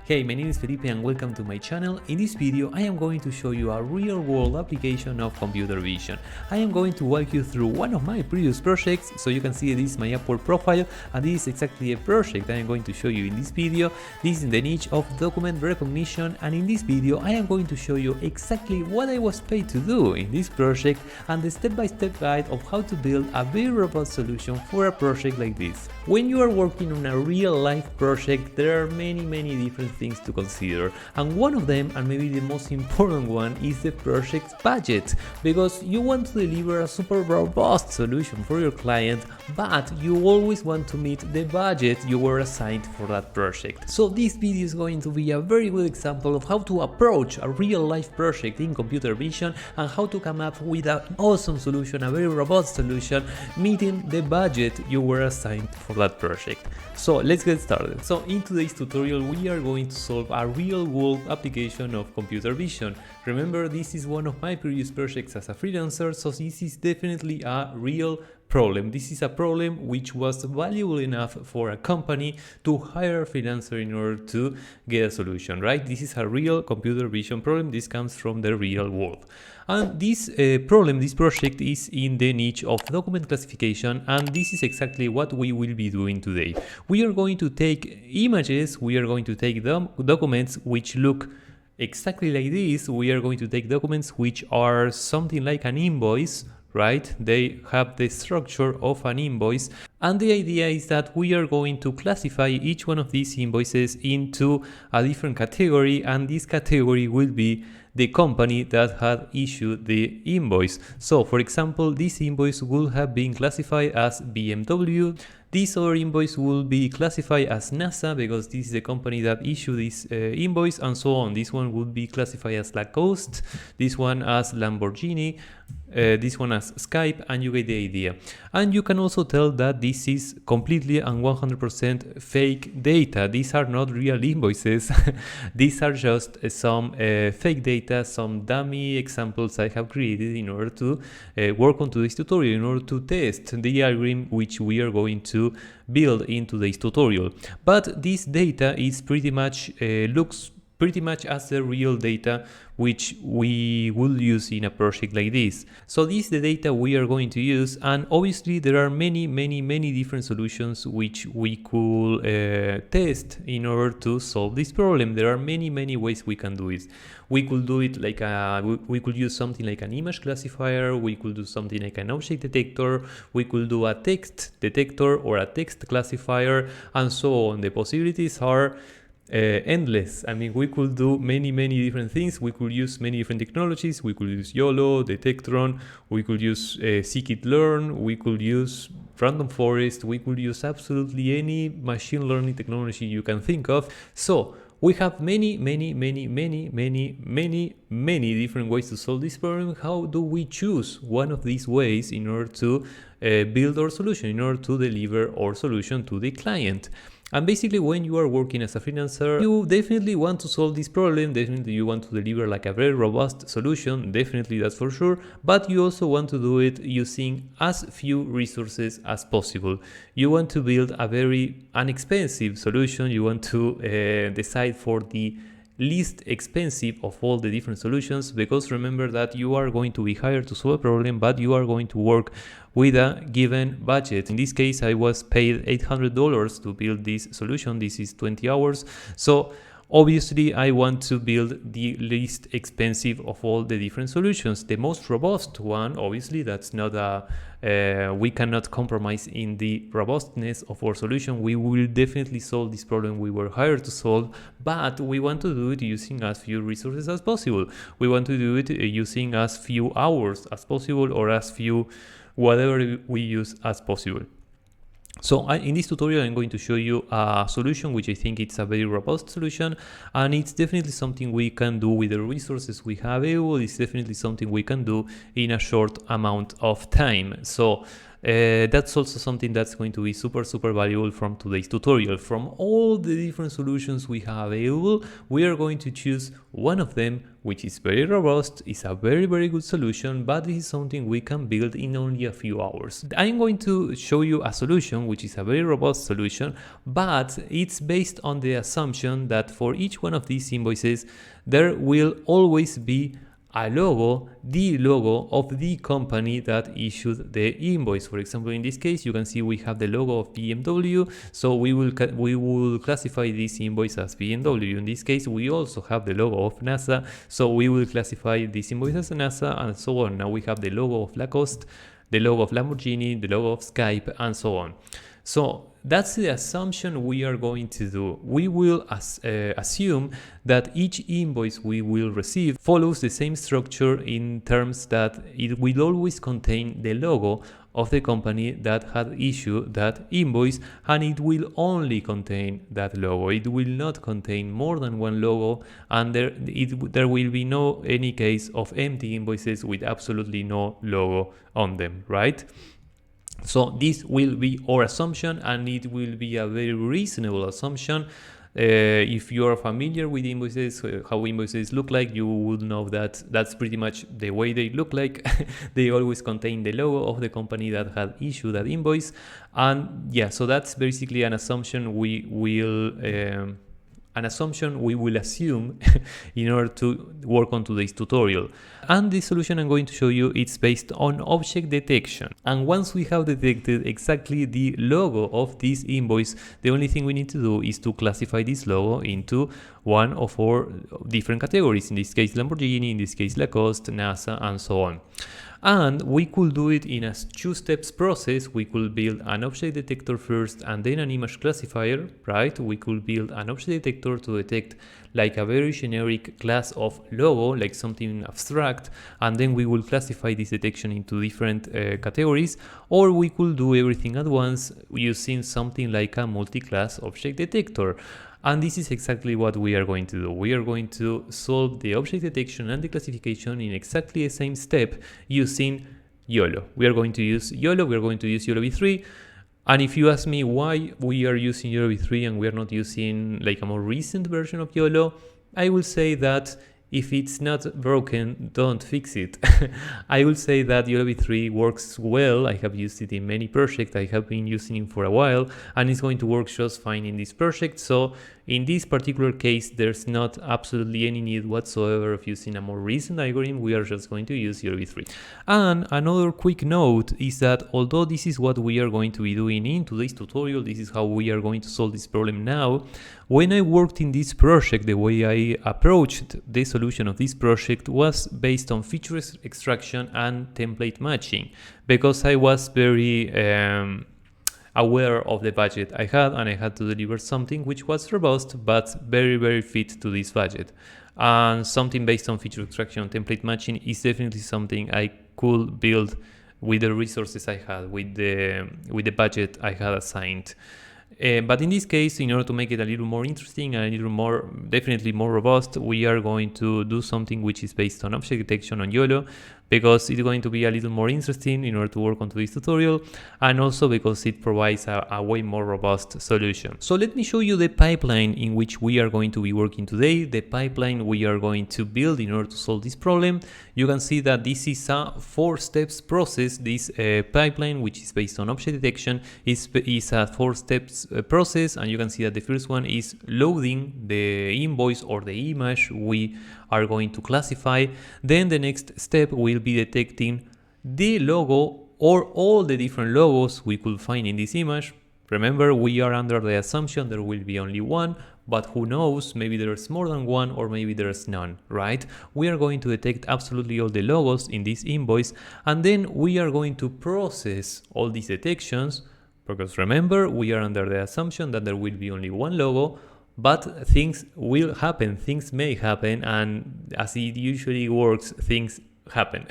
Hey, my name is Felipe and welcome to my channel. In this video I am going to show you a real-world application of computer vision. I am going to walk you through one of my previous projects, so you can see this is my Upwork profile and this is exactly a project I am going to show you in this video. This is in the niche of document recognition, and in this video I am going to show you exactly what I was paid to do in this project and the step-by-step guide of how to build a very robust solution for a project like this. When you are working on a real-life project, there are many different things to consider, and one of them, and maybe the most important one, is the project's budget, because you want to deliver a super robust solution for your client, but you always want to meet the budget you were assigned for that project. So this video is going to be a very good example of how to approach a real-life project in computer vision and how to come up with an awesome solution, a very robust solution, meeting the budget you were assigned for that project. So let's get started. So in today's tutorial we are going to solve a real-world application of computer vision. Remember, this is one of my previous projects as a freelancer, so this is definitely a real problem. This is a problem which was valuable enough for a company to hire a freelancer in order to get a solution, right? This is a real computer vision problem. This comes from the real world. And this this project is in the niche of document classification, and this is exactly what we will be doing today. We are going to take images, we are going to take documents which look exactly like this. We are going to take documents which are something like an invoice, right? They have the structure of an invoice, and the idea is that we are going to classify each one of these invoices into a different category, and this category will be the company that had issued the invoice. So for example, this invoice would have been classified as BMW. This other invoice will be classified as NASA because this is the company that issued this invoice, and so on. This one would be classified as Lacoste, this one as Lamborghini, this one as Skype, and you get the idea. And you can also tell that this is completely and 100% fake data. These are not real invoices. These are just some fake data, some dummy examples I have created in order to work on today's tutorial, in order to test the algorithm which we are going to build in today's tutorial. But this data is pretty much looks pretty much as the real data which we will use in a project like this. So this is the data we are going to use, and obviously there are many different solutions which we could test in order to solve this problem. There are many ways we can do it. We could do it like we could use something like an image classifier, we could do something like an object detector, we could do a text detector or a text classifier, and so on. The possibilities are endless. I mean, we could do many different things. We could use many different technologies. We could use YOLO, Detectron, we could use scikit-learn, we could use random forest, we could use absolutely any machine learning technology you can think of. So we have many different ways to solve this problem. How do we choose one of these ways in order to build our solution, in order to deliver our solution to the client? And basically, when you are working as a freelancer, you definitely want to solve this problem. Definitely you want to deliver like a very robust solution, definitely, that's for sure, but you also want to do it using as few resources as possible. You want to build a very inexpensive solution. You want to decide for the least expensive of all the different solutions, because remember that you are going to be hired to solve a problem, but you are going to work with a given budget. In this case, I was paid $800 to build this solution. This is 20 hours. So obviously, I want to build the least expensive of all the different solutions. The most robust one, obviously, that's not we cannot compromise in the robustness of our solution. We will definitely solve this problem we were hired to solve, but we want to do it using as few resources as possible. We want to do it using as few hours as possible, or as few whatever we use as possible. So in this tutorial, I'm going to show you a solution which I think it's a very robust solution, and it's definitely something we can do with the resources we have available. It's definitely something we can do in a short amount of time. So That's also something that's going to be super valuable from today's tutorial. From all the different solutions we have available, we are going to choose one of them, which is very robust, is a very good solution, but this is something we can build in only a few hours. I'm going to show you a solution which is a very robust solution, but it's based on the assumption that for each one of these invoices there will always be a logo, the logo of the company that issued the invoice. For example, in this case, you can see we have the logo of BMW, so we will classify this invoice as BMW. In this case, we also have the logo of NASA, so we will classify this invoice as NASA, and so on. Now we have the logo of Lacoste, the logo of Lamborghini, the logo of Skype, and so on. So that's the assumption we are going to do. We will assume that each invoice we will receive follows the same structure in terms that it will always contain the logo of the company that had issued that invoice, and it will only contain that logo. It will not contain more than one logo, and there will be no any case of empty invoices with absolutely no logo on them, right? So this will be our assumption, and it will be a very reasonable assumption. If you are familiar with invoices, how invoices look like, you would know that that's pretty much the way they look like. They always contain the logo of the company that had issued that invoice. And yeah, so that's basically an assumption we will assume in order to work on today's tutorial. And the solution I'm going to show you, it's based on object detection. And once we have detected exactly the logo of this invoice, the only thing we need to do is to classify this logo into one of 4 different categories. In this case, Lamborghini, in this case, Lacoste, NASA, and so on. And we could do it in a 2-steps process. We could build an object detector first and then an image classifier, right? We could build an object detector to detect like a very generic class of logo, like something abstract, and then we will classify this detection into different categories. Or we could do everything at once using something like a multi-class object detector. And this is exactly what we are going to do. We are going to solve the object detection and the classification in exactly the same step using YOLO. We are going to use YOLO, we are going to use YOLO v3. And if you ask me why we are using YOLO v3 and we are not using like a more recent version of YOLO, I will say that if it's not broken, don't fix it. I will say that YOLO v3 works well. I have used it in many projects. I have been using it for a while, and it's going to work just fine in this project. So in this particular case, there's not absolutely any need whatsoever of using a more recent algorithm. We are just going to use YOLO v3. And another quick note is that although this is what we are going to be doing in today's tutorial, this is how we are going to solve this problem now, when I worked in this project, the way I approached the solution of this project was based on feature extraction and template matching, because I was very aware of the budget I had, and I had to deliver something which was robust but very fit to this budget. And something based on feature extraction and template matching is definitely something I could build with the resources I had, with the budget I had assigned. But in this case, in order to make it a little more interesting and a little more, definitely more robust, we are going to do something which is based on object detection on YOLO, because it's going to be a little more interesting in order to work on this tutorial, and also because it provides a way more robust solution. So let me show you the pipeline in which we are going to be working today, the pipeline we are going to build in order to solve this problem. You can see that this is a 4-steps process. This pipeline, which is based on object detection, is a 4-steps process, and you can see that the first one is loading the invoice or the image we are going to classify. Then the next step will be detecting the logo or all the different logos we could find in this image. Remember, we are under the assumption there will be only one, but who knows, maybe there's more than one, or maybe there's none, right? We are going to detect absolutely all the logos in this invoice, and then we are going to process all these detections, because remember, we are under the assumption that there will be only one logo, but things will happen, things may happen, and as it usually works, things happen.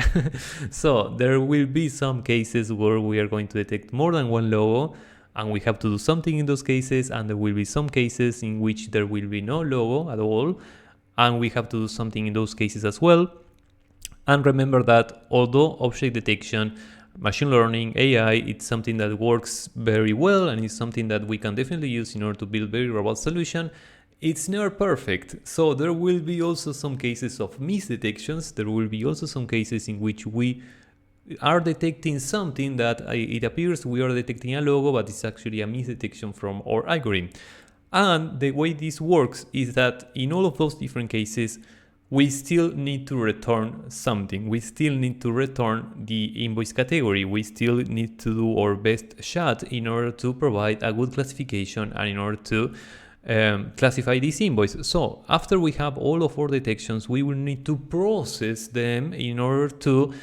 So there will be some cases where we are going to detect more than one logo, and we have to do something in those cases, and there will be some cases in which there will be no logo at all, and we have to do something in those cases as well. And remember that although object detection machine learning, AI, it's something that works very well and it's something that we can definitely use in order to build very robust solution. It's never perfect, so there will be also some cases of misdetections. There will be also some cases in which we are detecting something that it appears we are detecting a logo, but it's actually a misdetection from our algorithm. And the way this works is that in all of those different cases, we still need to return something. We still need to return the invoice category. We still need to do our best shot in order to provide a good classification and in order to classify this invoice. So after we have all of our detections, we will need to process them in order to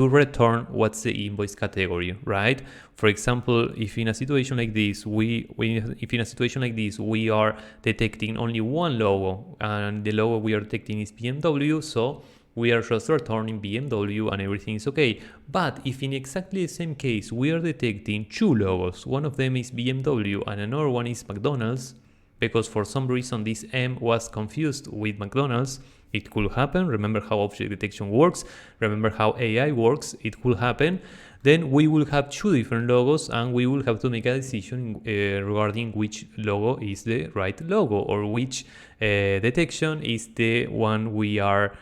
return what's the invoice category, right? For example, if in a situation like this, we are detecting only one logo, and the logo we are detecting is BMW, so we are just returning BMW and everything is okay. But if in exactly the same case we are detecting two logos, one of them is BMW and another one is McDonald's, because for some reason this M was confused with McDonald's, it could happen. Remember how object detection works, remember how AI works, it could happen. Then we will have two different logos and we will have to make a decision regarding which logo is the right logo, or which detection is the one we are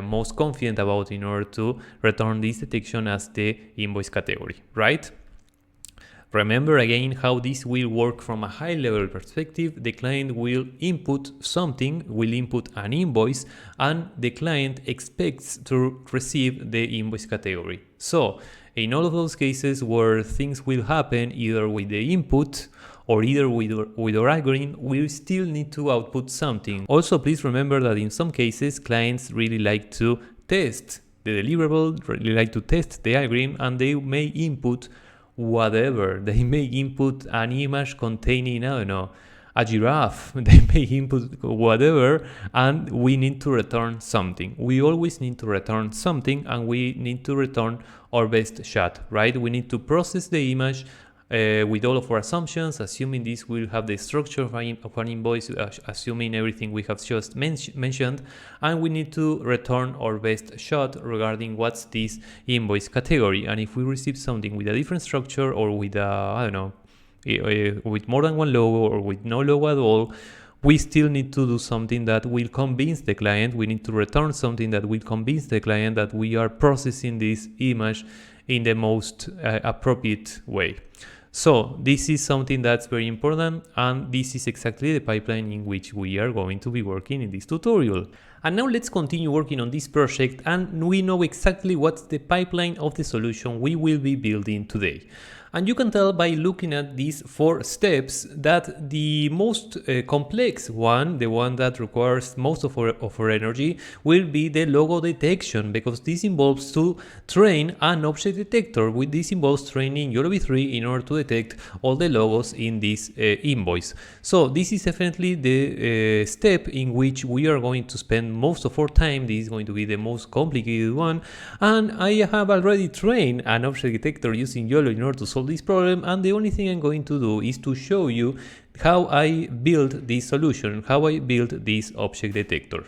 most confident about in order to return this detection as the invoice category, right? Remember again how this will work from a high level perspective. The client will input something, will input an invoice, and the client expects to receive the invoice category. So in all of those cases where things will happen either with the input or either with our algorithm, we still need to output something. Also, please remember that in some cases clients really like to test the deliverable, really like to test the algorithm, and they may input whatever. They may input an image containing, I don't know, a giraffe. They may input whatever, and we need to return something. We always need to return something, and we need to return our best shot, right? We need to process the image with all of our assumptions, assuming this will have the structure of an invoice, assuming everything we have just mentioned, and we need to return our best shot regarding what's this invoice category. And if we receive something with a different structure, or with I don't know, with more than one logo, or with no logo at all, we still need to do something that will convince the client. We need to return something that will convince the client that we are processing this image in the most appropriate way. So this is something that's very important, and this is exactly the pipeline in which we are going to be working in this tutorial. And now let's continue working on this project, and we know exactly what's the pipeline of the solution we will be building today. And you can tell by looking at these 4 steps that the most complex one, the one that requires most of our energy, will be the logo detection, because this involves to train an object detector. This involves training YOLOv3 in order to detect all the logos in this invoice. So this is definitely the step in which we are going to spend most of our time. This is going to be the most complicated one, and I have already trained an object detector using YOLO in order to solve this problem, and the only thing I'm going to do is to show you how I build this solution, how I build this object detector.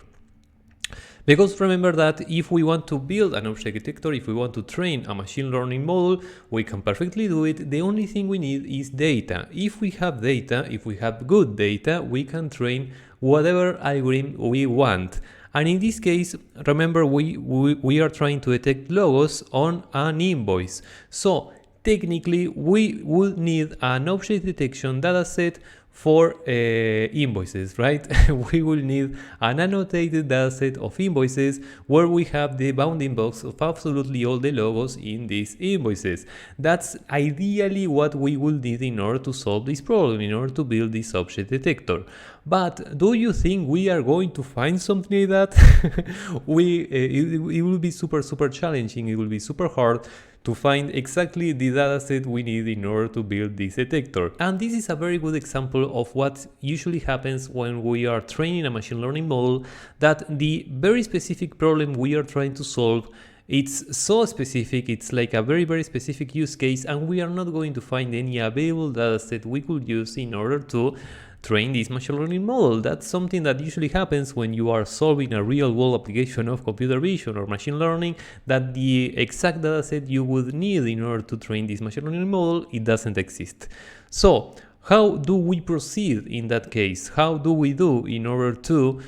Because remember that if we want to build an object detector, if we want to train a machine learning model, we can perfectly do it. The only thing we need is data. If we have data, if we have good data, we can train whatever algorithm we want. And in this case, remember, we are trying to detect logos on an invoice. So technically, we would need an object detection dataset for invoices, right? We will need an annotated dataset of invoices where we have the bounding box of absolutely all the logos in these invoices. That's ideally what we will need in order to solve this problem, in order to build this object detector. But do you think we are going to find something like that? It will be super challenging. It will be super hard to find exactly the dataset we need in order to build this detector. And this is a very good example of what usually happens when we are training a machine learning model, that the very specific problem we are trying to solve, it's so specific, it's like a very specific use case, and we are not going to find any available dataset we could use in order to train this machine learning model. That's something that usually happens when you are solving a real world application of computer vision or machine learning, that the exact dataset you would need in order to train this machine learning model, it doesn't exist. So how do we proceed in that case? How do we do in order to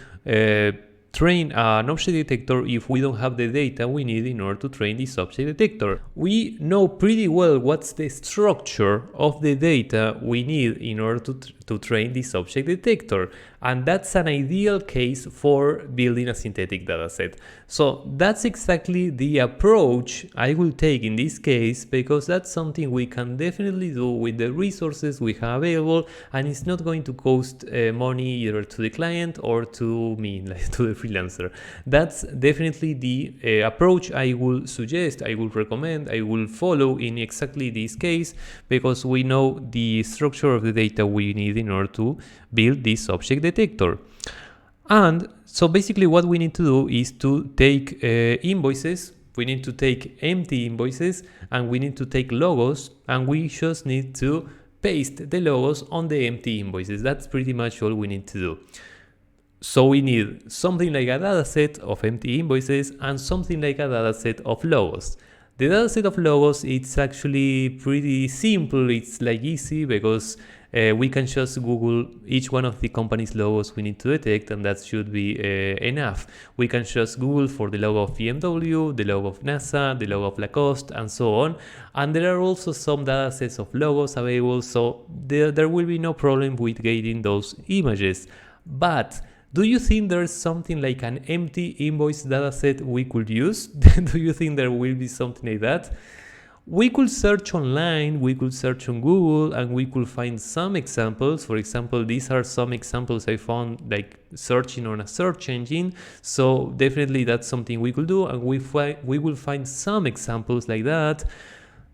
train an object detector if we don't have the data we need in order to train this object detector? We know pretty well what's the structure of the data we need in order to train this object detector, and that's an ideal case for building a synthetic dataset. So that's exactly the approach I will take in this case, because that's something we can definitely do with the resources we have available, and it's not going to cost money either to the client or to me, like to the freelancer. That's definitely the approach I will suggest, I will recommend, I will follow in exactly this case, because we know the structure of the data we need in order to build this object detector. And so basically what we need to do is to take invoices, we need to take empty invoices, and we need to take logos, and we just need to paste the logos on the empty invoices. That's pretty much all we need to do. So we need something like a dataset of empty invoices and something like a dataset of logos. The dataset of logos, it's actually pretty simple, it's like easy, because we can just Google each one of the company's logos we need to detect, and that should be enough. We can just Google for the logo of BMW, the logo of NASA, the logo of Lacoste, and so on. And there are also some datasets of logos available, so there will be no problem with getting those images. But do you think there's something like an empty invoice dataset we could use? Do you think there will be something like that? We could search online, we could search on Google, and we could find some examples. For example, these are some examples I found like searching on a search engine. So definitely that's something we could do, and we will find some examples like that.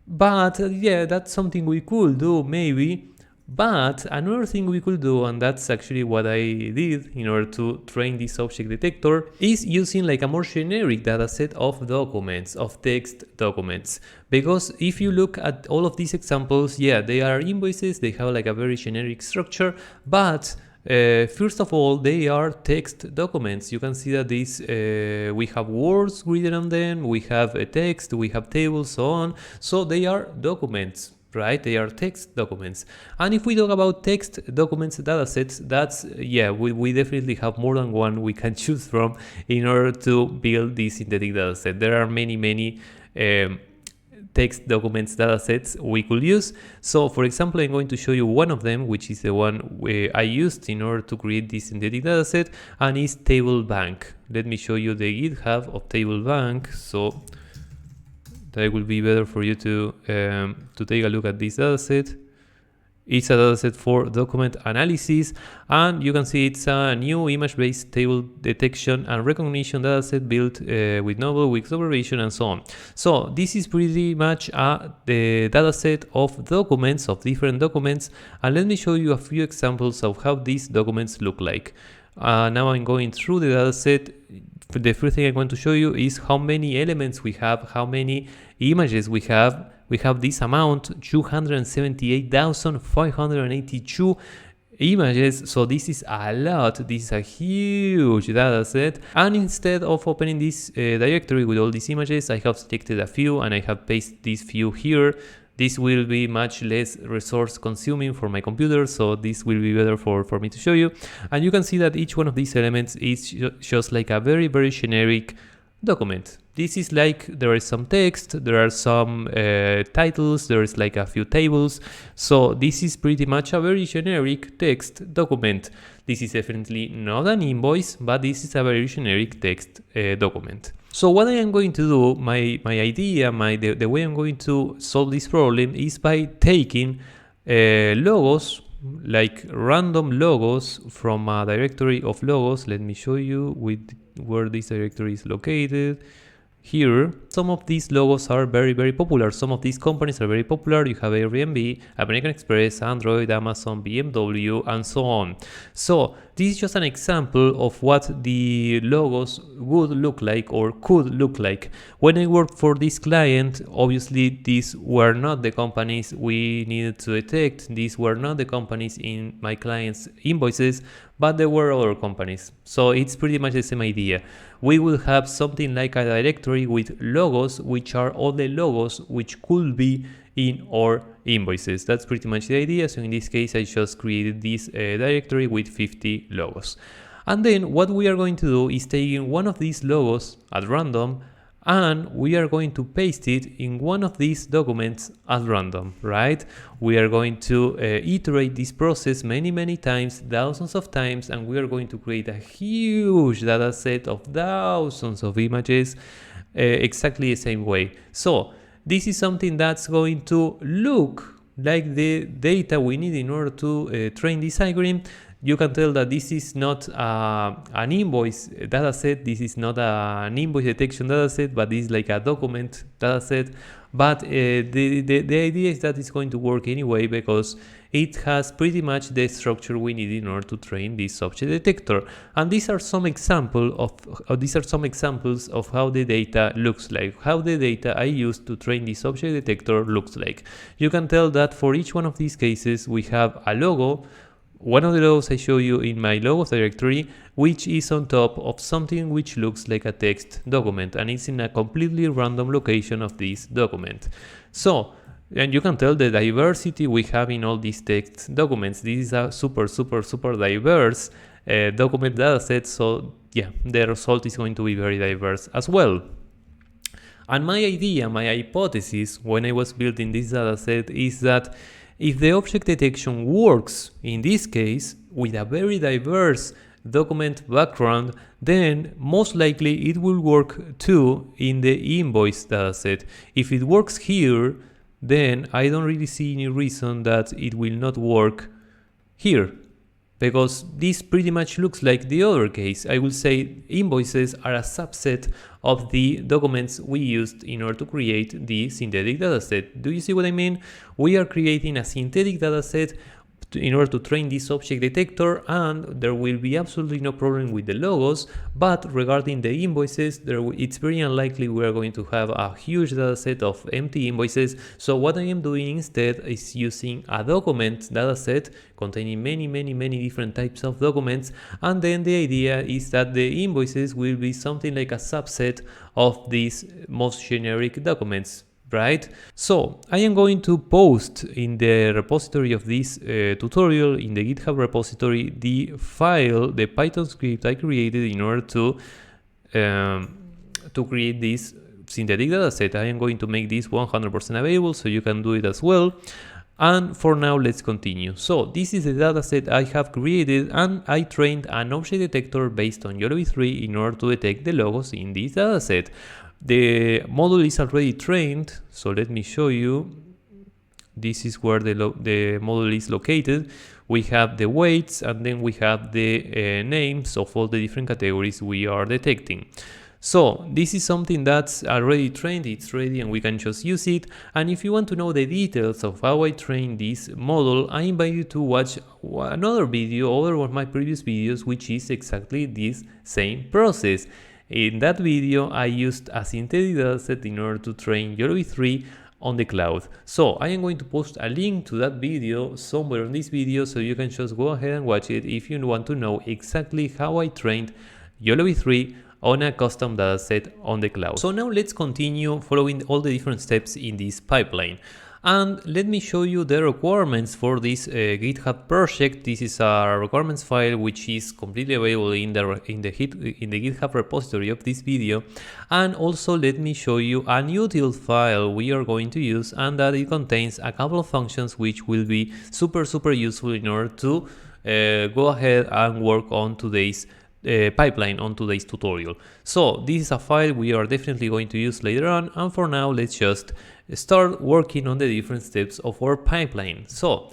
But yeah, that's something we could do maybe. But another thing we could do, and that's actually what I did in order to train this object detector, is using like a more generic dataset of documents, of text documents. Because if you look at all of these examples, yeah, they are invoices, they have like a very generic structure, but first of all, they are text documents. You can see that these we have words written on them, we have a text, we have tables, so on. So they are documents, right? They are text documents. And if we talk about text documents datasets, that's, yeah, we definitely have more than one we can choose from in order to build this synthetic dataset. There are many text documents datasets we could use. So for example, I'm going to show you one of them, which is the one I used in order to create this synthetic dataset, and is Table Bank. Let me show you the GitHub of Table Bank, so that will be better for you to take a look at this dataset. It's a dataset for document analysis, and you can see it's a new image-based table detection and recognition dataset built with novel, with observation, and so on. So this is pretty much the dataset of documents, of different documents, and let me show you a few examples of how these documents look like. Now I'm going through the dataset. The first thing I'm going to show you is how many elements we have, how many images we have. We have this amount, 278,582 images, so this is a lot. This is a huge data set, and instead of opening this directory with all these images, I have selected a few and I have pasted these few here. This will be much less resource consuming for my computer, so this will be better for me to show you. And you can see that each one of these elements is just like a very generic document. This is like, there is some text, there are some titles, there is like a few tables. So this is pretty much a very generic text document. This is definitely not an invoice, but this is a very generic text document. So what I am going to do, my idea, the way I'm going to solve this problem is by taking logos, like random logos from a directory of logos. Let me show you where this directory is located. here, some of these logos are very popular. Some of these companies are very popular. You have Airbnb, American Express, Android, Amazon, BMW, and so on. So this is just an example of what the logos would look like or could look like. When I worked for this client, obviously these were not the companies we needed to detect. These were not the companies in my client's invoices, but there were other companies. So it's pretty much the same idea. We will have something like a directory with logos, which are all the logos which could be in our invoices. That's pretty much the idea. So in this case, I just created this directory with 50 logos. And then what we are going to do is taking one of these logos at random, and we are going to paste it in one of these documents at random, right? We are going to iterate this process many times, thousands of times, and we are going to create a huge data set of thousands of images exactly the same way. So this is something that's going to look like the data we need in order to train this algorithm. You can tell that this is not an invoice dataset, this is not an invoice detection dataset, but this is like a document dataset. But the idea is that it's going to work anyway because it has pretty much the structure we need in order to train this object detector. And these are some examples of how the data looks like, how the data I used to train this object detector looks like. You can tell that for each one of these cases we have a logo. One of the logos I show you in my logos directory, which is on top of something which looks like a text document, and it's in a completely random location of this document. So, and you can tell the diversity we have in all these text documents. This is a super diverse document dataset, so yeah, the result is going to be very diverse as well. And my idea, my hypothesis when I was building this dataset is that if the object detection works, in this case, with a very diverse document background, then most likely it will work too in the invoice dataset. If it works here, then I don't really see any reason that it will not work here, because this pretty much looks like the other case. I will say invoices are a subset of the documents we used in order to create the synthetic dataset. Do you see what I mean? We are creating a synthetic dataset in order to train this object detector, and there will be absolutely no problem with the logos. But regarding the invoices, it's very unlikely we are going to have a huge dataset of empty invoices. So what I am doing instead is using a document dataset containing many different types of documents, and then the idea is that the invoices will be something like a subset of these most generic documents. Right? So I am going to post in the repository of this tutorial, in the GitHub repository, the file, the Python script I created in order to create this synthetic dataset. I am going to make this 100% available, so you can do it as well. And for now, let's continue. So this is the dataset I have created, and I trained an object detector based on YOLO v3 in order to detect the logos in this dataset. The model is already trained, so let me show you. This is where the model is located. We have the weights, and then we have the names of all the different categories we are detecting. So this is something that's already trained, it's ready, and we can just use it. And if you want to know the details of how I trained this model, I invite you to watch another video, other of my previous videos, which is exactly this same process. In that video, I used a synthetic dataset in order to train YOLO v3 on the cloud. So I am going to post a link to that video somewhere in this video, so you can just go ahead and watch it if you want to know exactly how I trained YOLO v3 on a custom dataset on the cloud. So now let's continue following all the different steps in this pipeline. And let me show you the requirements for this GitHub project. This is a requirements file which is completely available in the GitHub repository of this video. And also let me show you an util file we are going to use, and that it contains a couple of functions which will be super useful in order to go ahead and work on today's pipeline, on today's tutorial. So this is a file we are definitely going to use later on, and for now let's just start working on the different steps of our pipeline. So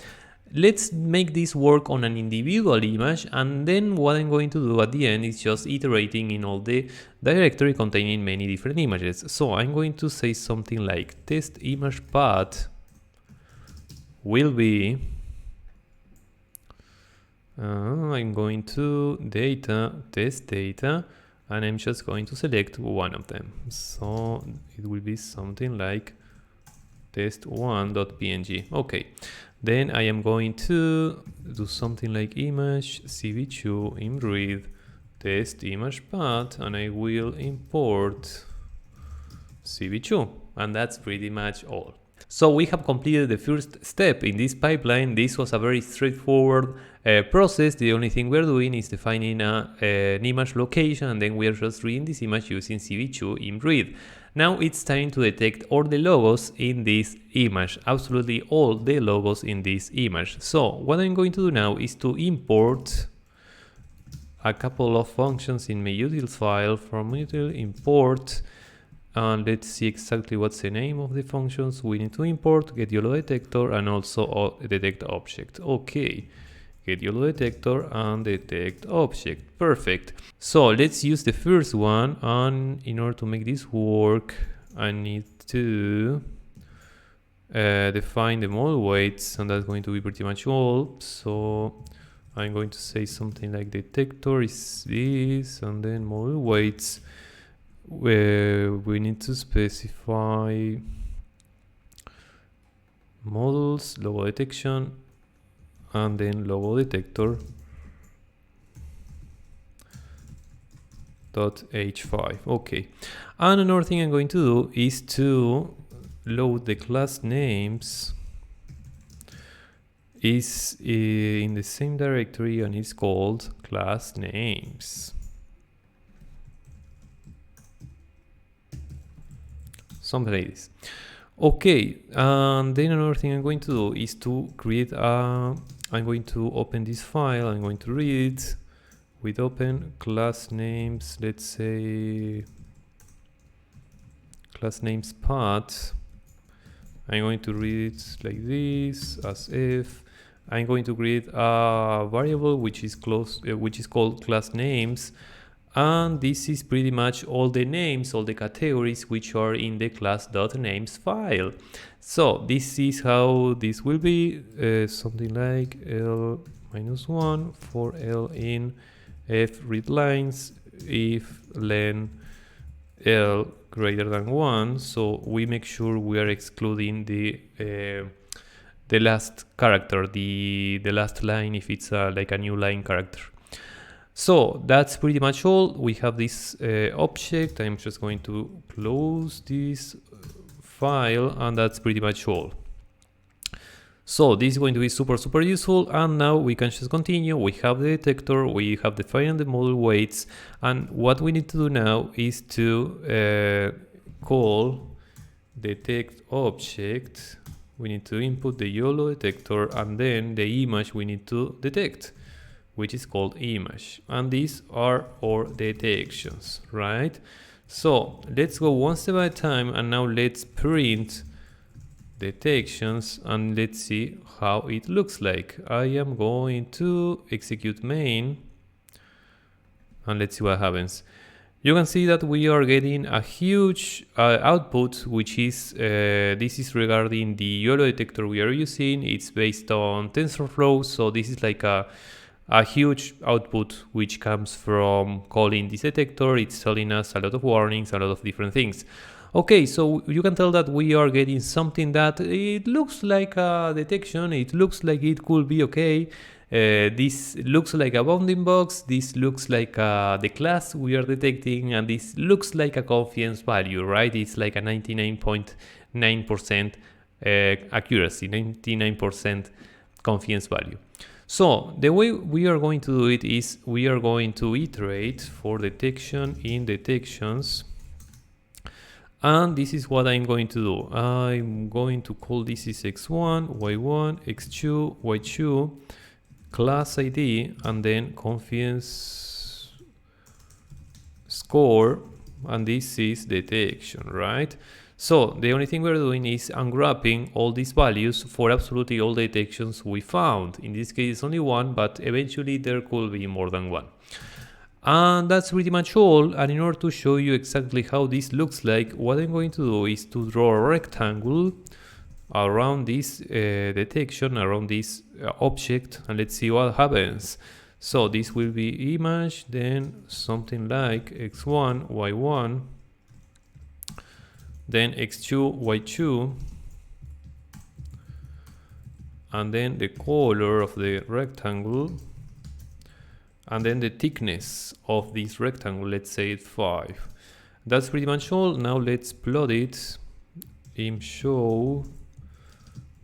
Let's make this work on an individual image, and then what I'm going to do at the end is just iterating in all the directory containing many different images. So I'm going to say something like test image path will be I'm going to data, test data, and I'm just going to select one of them. So it will be something like test1.png. Okay, then I am going to do something like image cv2 in read test image path, and I will import cv2, and that's pretty much all. So we have completed the first step in this pipeline. This was a very straightforward process. The only thing we're doing is defining an image location, and then we are just reading this image using cv2 in read. Now it's time to detect all the logos in this image, absolutely all the logos in this image. So what I'm going to do now is to import a couple of functions in my utils file. From util import, and let's see exactly what's the name of the functions we need to import: get YOLO detector and also detect object. Okay, get YOLO detector and detect object. Perfect. So let's use the first one, and in order to make this work, I need to define the model weights, and that's going to be pretty much all. So I'm going to say something like detector is this, and then model weights, where we need to specify models, logo detection, and then logo detector .h5. Okay, and another thing I'm going to do is to load the class names is in the same directory, and it's called class names. Something like this. Okay, and then another thing I'm going to do is to create a, I'm going to open this file, I'm going to read it with open class names, let's say class names path. I'm going to read it like this, as if I'm going to create a variable which is called class names, and this is pretty much all the names, all the categories which are in the class.names file. So this is how this will be, something like L-1 for L in F read lines, if len L greater than 1. So we make sure we are excluding the last character, the last line, if it's like a new line character. So that's pretty much all. We have this object. I'm just going to close this file, and that's pretty much all. So this is going to be super useful, and now we can just continue. We have the detector, we have defined the model weights, and what we need to do now is to call detect object. We need to input the YOLO detector, and then the image we need to detect, which is called image, and these are our detections, right? So let's go one step at a time, and now let's print detections, and let's see how it looks like. I am going to execute main, and let's see what happens. You can see that we are getting a huge output, which is this is regarding the YOLO detector we are using. It's based on TensorFlow, so this is like a huge output which comes from calling this detector. It's telling us a lot of warnings, a lot of different things. Okay, so you can tell that we are getting something that it looks like a detection. It looks like it could be okay. This looks like a bounding box. This looks like the class we are detecting, and this looks like a confidence value, right? It's like a 99.9% accuracy, 99% confidence value. So the way we are going to do it is we are going to iterate for detection in detections, and this is what I'm going to do. I'm going to call this is x1, y1, x2, y2, class ID, and then confidence score, and this is detection, right? So the only thing we're doing is unwrapping all these values for absolutely all the detections we found. In this case, only one, but eventually there could be more than one. And that's pretty much all. And in order to show you exactly how this looks like, what I'm going to do is to draw a rectangle around this detection, around this object, and let's see what happens. So this will be image, then something like x1, y1, then x2, y2, and then the color of the rectangle, and then the thickness of this rectangle, let's say it's 5. That's pretty much all. Now let's plot it. Im show,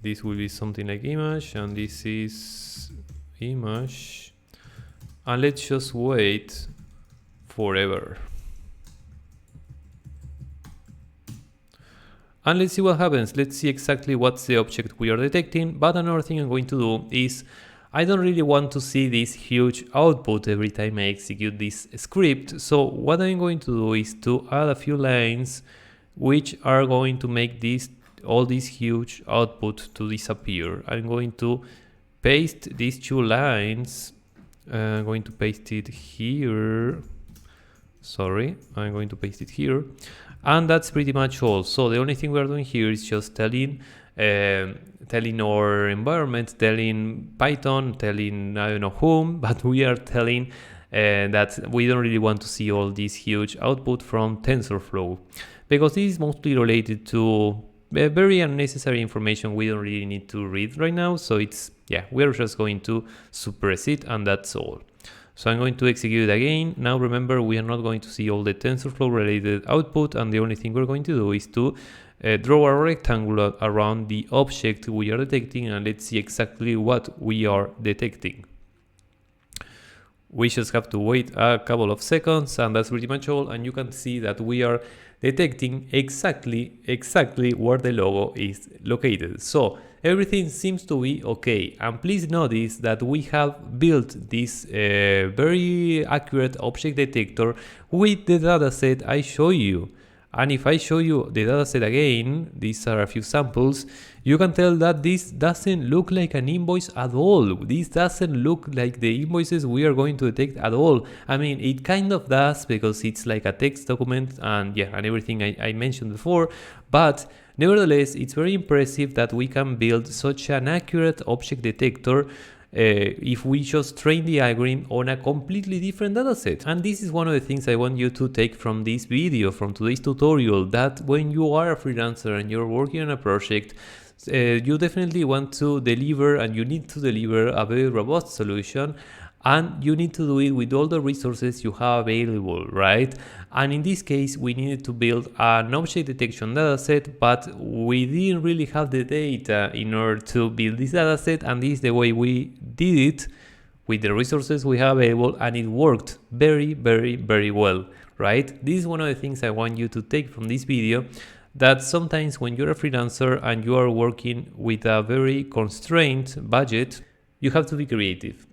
this will be something like image, and this is image, and let's just wait forever. And let's see what happens. Let's see exactly what's the object we are detecting. But another thing I'm going to do is, I don't really want to see this huge output every time I execute this script. So what I'm going to do is to add a few lines which are going to make all this huge output to disappear. I'm going to paste these 2 lines. I'm going to paste it here. Sorry, I'm going to paste it here. And that's pretty much all. So the only thing we're doing here is just telling our environment, telling Python, telling I don't know whom, but we are telling that we don't really want to see all this huge output from TensorFlow, because this is mostly related to very unnecessary information we don't really need to read right now. So it's, yeah, we're just going to suppress it, and that's all. So I'm going to execute it again. Now remember, we are not going to see all the TensorFlow related output, and the only thing we're going to do is to draw a rectangle around the object we are detecting, and let's see exactly what we are detecting. We just have to wait a couple of seconds, and that's pretty much all. And you can see that we are detecting exactly where the logo is located. So everything seems to be okay. And please notice that we have built this very accurate object detector with the dataset I show you. And if I show you the dataset again, these are a few samples, you can tell that this doesn't look like an invoice at all. This doesn't look like the invoices we are going to detect at all. I mean, it kind of does because it's like a text document and yeah, and everything I mentioned before, but nevertheless, it's very impressive that we can build such an accurate object detector if we just train the algorithm on a completely different dataset. And this is one of the things I want you to take from this video, from today's tutorial, that when you are a freelancer and you're working on a project, you definitely want to deliver, and you need to deliver a very robust solution, and you need to do it with all the resources you have available, right? And in this case, we needed to build an object detection dataset, but we didn't really have the data in order to build this dataset, and this is the way we did it with the resources we have available, and it worked very, very, very well, right? This is one of the things I want you to take from this video, that sometimes when you're a freelancer and you are working with a very constrained budget, you have to be creative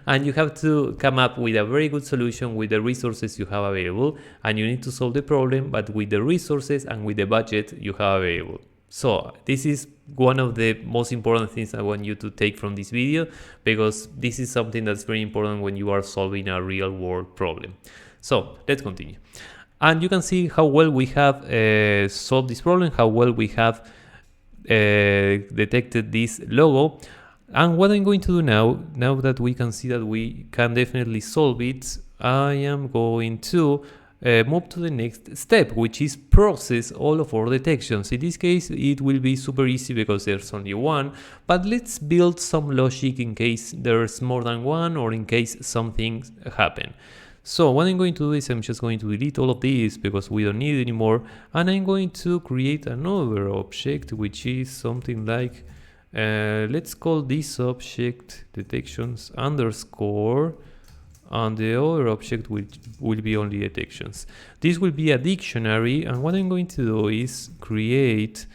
and you have to come up with a very good solution with the resources you have available, and you need to solve the problem, but with the resources and with the budget you have available. So this is one of the most important things I want you to take from this video, because this is something that's very important when you are solving a real world problem. So let's continue. And you can see how well we have solved this problem, how well we have detected this logo. And what I'm going to do now that we can see that we can definitely solve it, I am going to move to the next step, which is process all of our detections. In this case, it will be super easy because there's only one, but let's build some logic in case there's more than one, or in case something happen. So what I'm going to do is I'm just going to delete all of these because we don't need it anymore, and I'm going to create another object, which is something like let's call this object detections underscore, and the other object will be only detections. This will be a dictionary, and what I'm going to do is create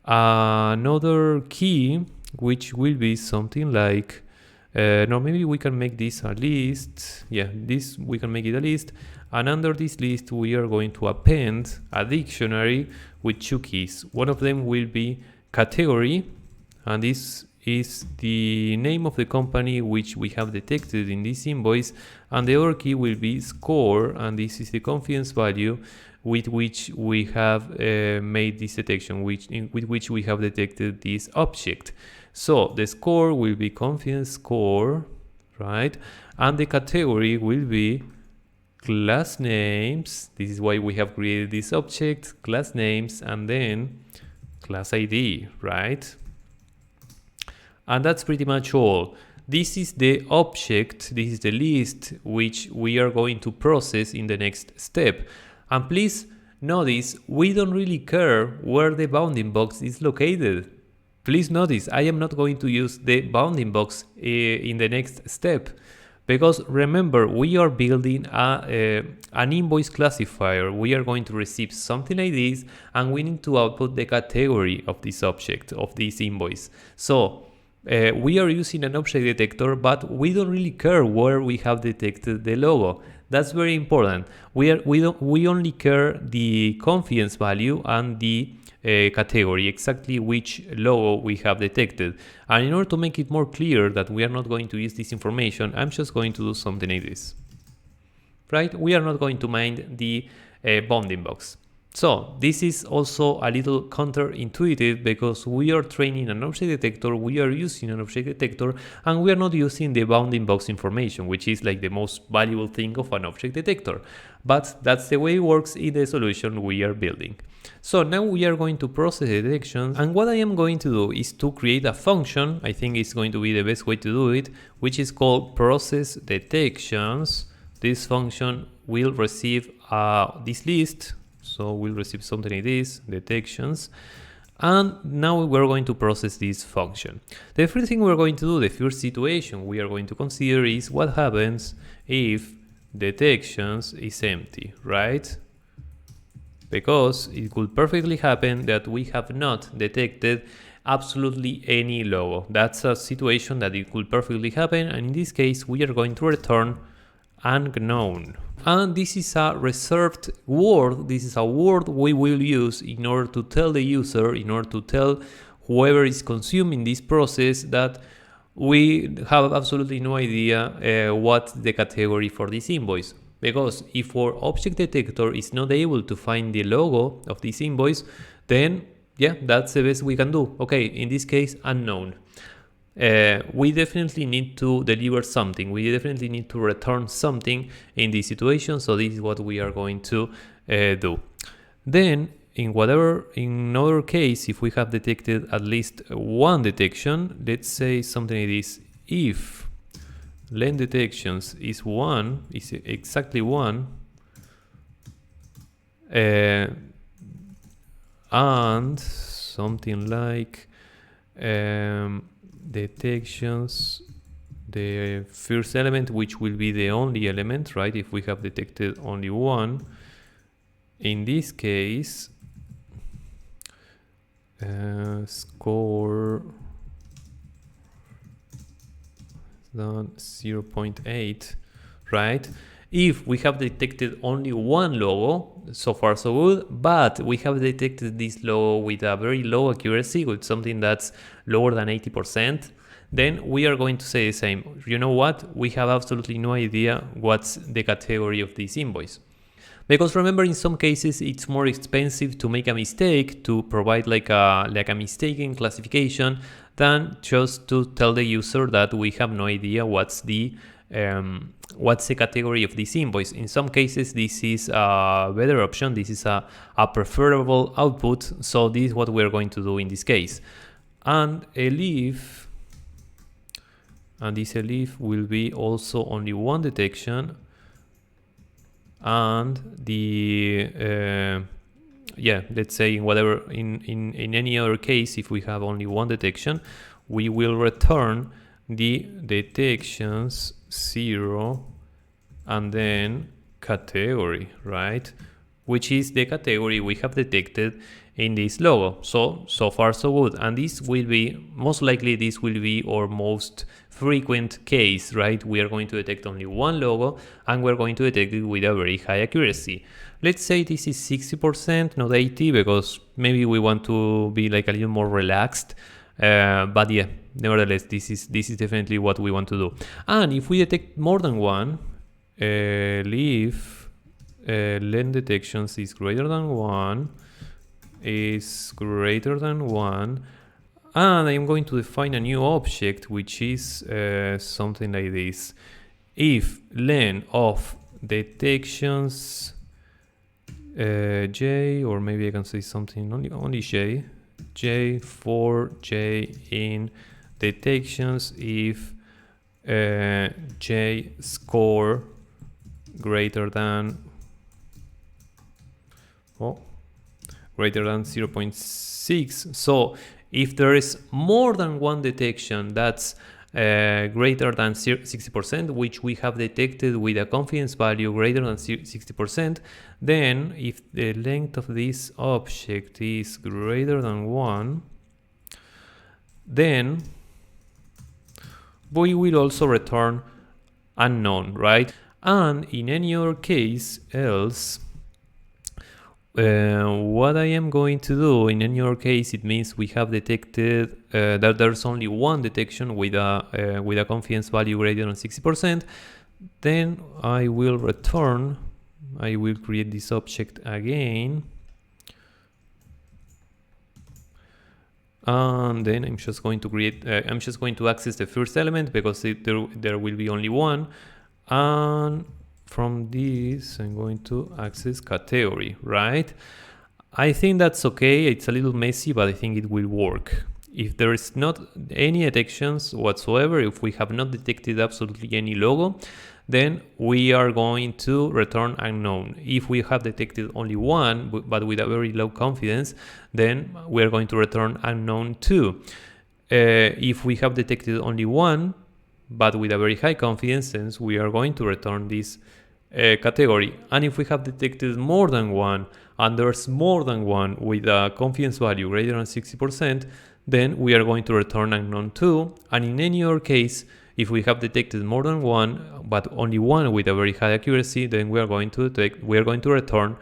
another key, which will be something like No, maybe we can make this a list. Yeah, this we can make it a list. And under this list, we are going to append a dictionary with two keys. One of them will be category, and this is the name of the company which we have detected in this invoice, and the other key will be score, and this is the confidence value with which we have made this detection, with which we have detected this object. So the score will be confidence score, right? And the category will be class names. This is why we have created this object, class names, and then class ID, right? And that's pretty much all. This is the object, this is the list which we are going to process in the next step. And please notice, we don't really care where the bounding box is located. Please notice, I am not going to use the bounding box in the next step. Because remember, we are building an invoice classifier. We are going to receive something like this, and we need to output the category of this object, of this invoice. So we are using an object detector, but we don't really care where we have detected the logo. That's very important. We only care the confidence value and the category, exactly which logo we have detected. And in order to make it more clear that we are not going to use this information, I'm just going to do something like this. Right? We are not going to mind the bounding box. So this is also a little counterintuitive because we are training an object detector, we are using an object detector, and we are not using the bounding box information, which is like the most valuable thing of an object detector. But that's the way it works in the solution we are building. So now we are going to process the detections, and what I am going to do is to create a function. I think it's going to be the best way to do it, which is called process detections. This function will receive this list. So we'll receive something like this, detections. And now we're going to process this function. The first thing we're going to do, the first situation we are going to consider is what happens if detections is empty, right? Because it could perfectly happen that we have not detected absolutely any logo. That's a situation that it could perfectly happen, and in this case we are going to return unknown. And this is a reserved word. This is a word we will use in order to tell the user, in order to tell whoever is consuming this process that we have absolutely no idea what the category for this invoice. Because if our object detector is not able to find the logo of this invoice, then yeah, that's the best we can do. Okay, in this case, unknown. We definitely need to deliver something. We definitely need to return something in this situation. So this is what we are going to do. Then in another case, if we have detected at least one detection, let's say something like this: if len detections is exactly one, and something like detections, the first element, which will be the only element, right? If we have detected only one, in this case, score 0.8, right? If we have detected only one logo, so far so good, but we have detected this logo with a very low accuracy, with something that's lower than 80%, then we are going to say the same. You know what? We have absolutely no idea what's the category of this invoice. Because remember, in some cases, it's more expensive to make a mistake, to provide like a mistaken classification, than just to tell the user that we have no idea what's the category of this invoice. In some cases, this is a better option. This is a preferable output. So this is what we're going to do in this case. And elif, and this elif will be also only one detection. And the let's say in any other case, if we have only one detection, we will return the detections 0 and then category, right? which is the category we have detected in this logo. So far so good. And this will be, most likely this will be our most frequent case, right? We are going to detect only one logo and we're going to detect it with a very high accuracy. Let's say this is 60%, not 80, because maybe we want to be like a little more relaxed. But yeah, nevertheless, this is definitely what we want to do. And if we detect more than one, if len detections is greater than 1, and I'm going to define a new object, which is something like this. If len of detections j, or maybe I can say something only j for j in detections if j score greater than greater than 0.6. So if there is more than one detection that's greater than 60%, which we have detected with a confidence value greater than 60%, then if the length of this object is greater than 1, then we will also return unknown, right? And in any other case else, what I am going to do in any other case, it means we have detected that there's only one detection with a confidence value greater than 60%. Then I will create this object again, and then I'm just going to access the first element because there will be only one, and from this I'm going to access category, right? I think that's okay. It's a little messy, but I think it will work. If there is not any detections whatsoever, if we have not detected absolutely any logo, then we are going to return unknown. If we have detected only one, but with a very low confidence, then we are going to return unknown too. If we have detected only one, but with a very high confidence, then we are going to return this category. And if we have detected more than one, and there's more than one with a confidence value greater than 60%, then we are going to return unknown too. And in any other case, if we have detected more than one, but only one with a very high accuracy, then we are going to return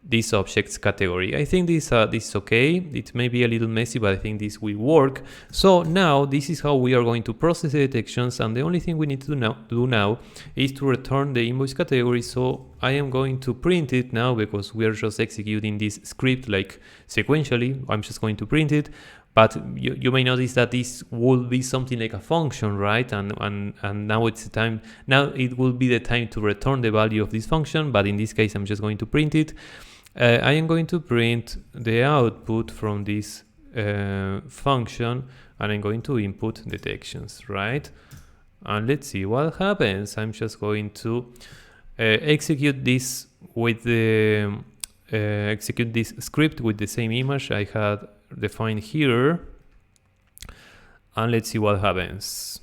this object's category. I think this is okay. It may be a little messy, but I think this will work. So now this is how we are going to process the detections, and the only thing we need to do now is to return the invoice category. So I am going to print it now because we are just executing this script like sequentially. I'm just going to print it. But you may notice that this will be something like a function, right? And now it's the time. Now it will be the time to return the value of this function. But in this case, I'm just going to print it. I am going to print the output from this function, and I'm going to input detections, right? And let's see what happens. I'm just going to execute this with the execute this script with the same image I had defined here, and let's see what happens.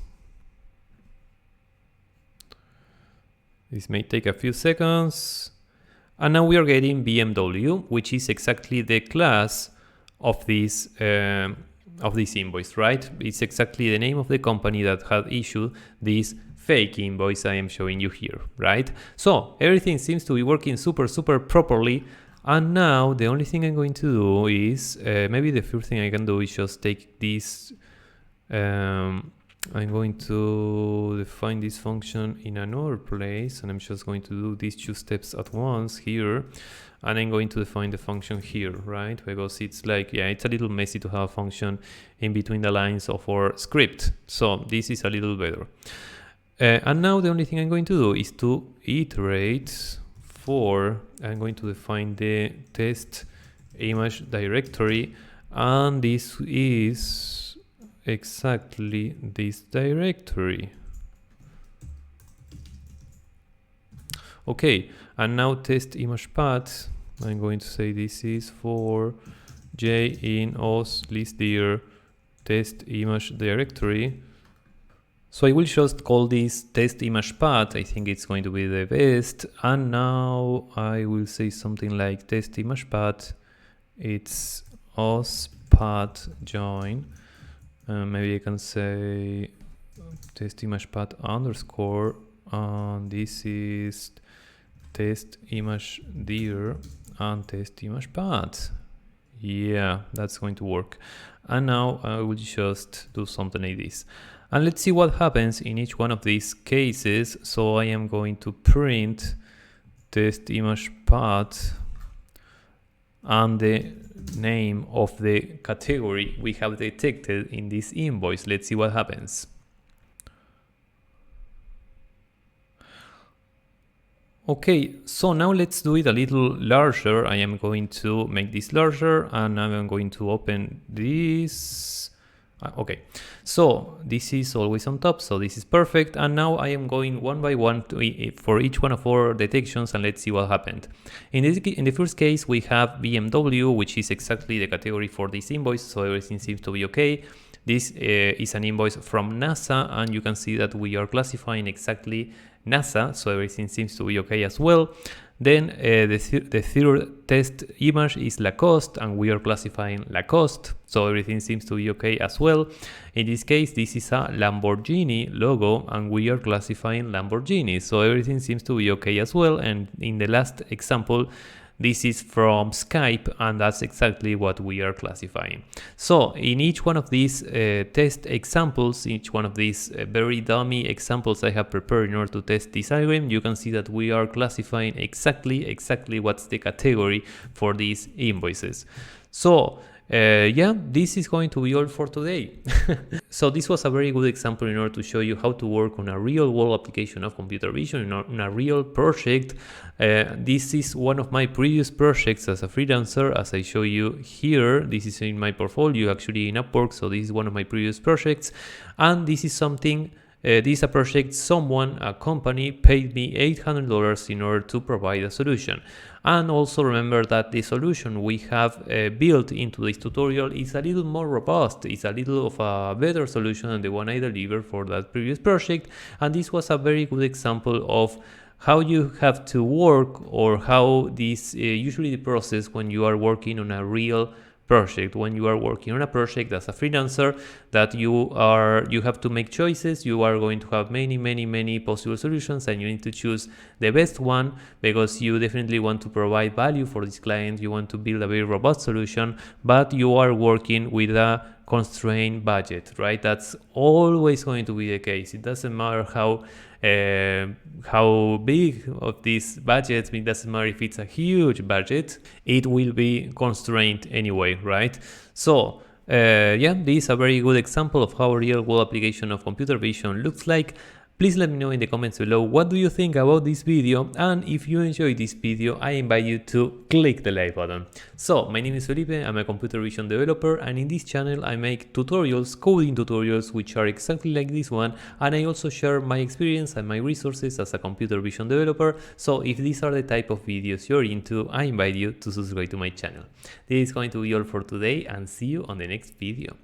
This may take a few seconds, and now we are getting BMW, which is exactly the class of this invoice, right? It's exactly the name of the company that had issued this fake invoice I am showing you here, right? So everything seems to be working super properly. And now the only thing I'm going to do is, maybe the first thing I can do is just take this, I'm going to define this function in another place, and I'm just going to do these two steps at once here, and I'm going to define the function here, right? Because it's like, yeah, it's a little messy to have a function in between the lines of our script. So this is a little better. And now the only thing I'm going to do is to iterate for, I'm going to define the test image directory, and this is exactly this directory. Okay, and now test image path, I'm going to say this is for j in os list dir test image directory. So I will just call this test image path. I think it's going to be the best. And now I will say something like test image path. It's os path join. Maybe I can say test image path underscore. And this is test image dir and test image path. Yeah, that's going to work. And now I will just do something like this. And let's see what happens in each one of these cases. So I am going to print test image path and the name of the category we have detected in this invoice. Let's see what happens. Okay, so now let's do it a little larger. I am going to make this larger and I'm going to open this. Okay, so this is always on top, so this is perfect. And now I am going one by one for each one of our detections, and let's see what happened. In the first case, we have BMW, which is exactly the category for this invoice, so everything seems to be okay. This is an invoice from NASA, and you can see that we are classifying exactly NASA, so everything seems to be okay as well. Then the third test image is Lacoste, and we are classifying Lacoste, so everything seems to be okay as well. In this case, this is a Lamborghini logo, and we are classifying Lamborghini, so everything seems to be okay as well. And in the last example, this is from Skype, and that's exactly what we are classifying. So in each one of these test examples, each one of these very dummy examples I have prepared in order to test this algorithm, you can see that we are classifying exactly what's the category for these invoices. So yeah, this is going to be all for today. So this was a very good example in order to show you how to work on a real world application of computer vision in a real project. This is one of my previous projects as a freelancer, as I show you here. This is in my portfolio, actually in Upwork, so this is one of my previous projects. And this is something, this is a project a company paid me $800 in order to provide a solution. And also remember that the solution we have built into this tutorial is a little more robust. It's a little of a better solution than the one I delivered for that previous project. And this was a very good example of how you have to work, or how this usually the process when you are working on a real project, when you are working on a project as a freelancer, that you have to make choices. You are going to have many possible solutions, and you need to choose the best one, because you definitely want to provide value for this client. You want to build a very robust solution, but you are working with a constrained budget, right? That's always going to be the case. It doesn't matter how big of this budget, it doesn't matter if it's a huge budget, it will be constrained anyway, right? So yeah, this is a very good example of how a real world application of computer vision looks like. Please let me know in the comments below what do you think about this video, and if you enjoyed this video, I invite you to click the like button. So my name is Felipe, I'm a computer vision developer, and in this channel I make tutorials, coding tutorials, which are exactly like this one, and I also share my experience and my resources as a computer vision developer. So if these are the type of videos you're into, I invite you to subscribe to my channel. This is going to be all for today, and see you on the next video.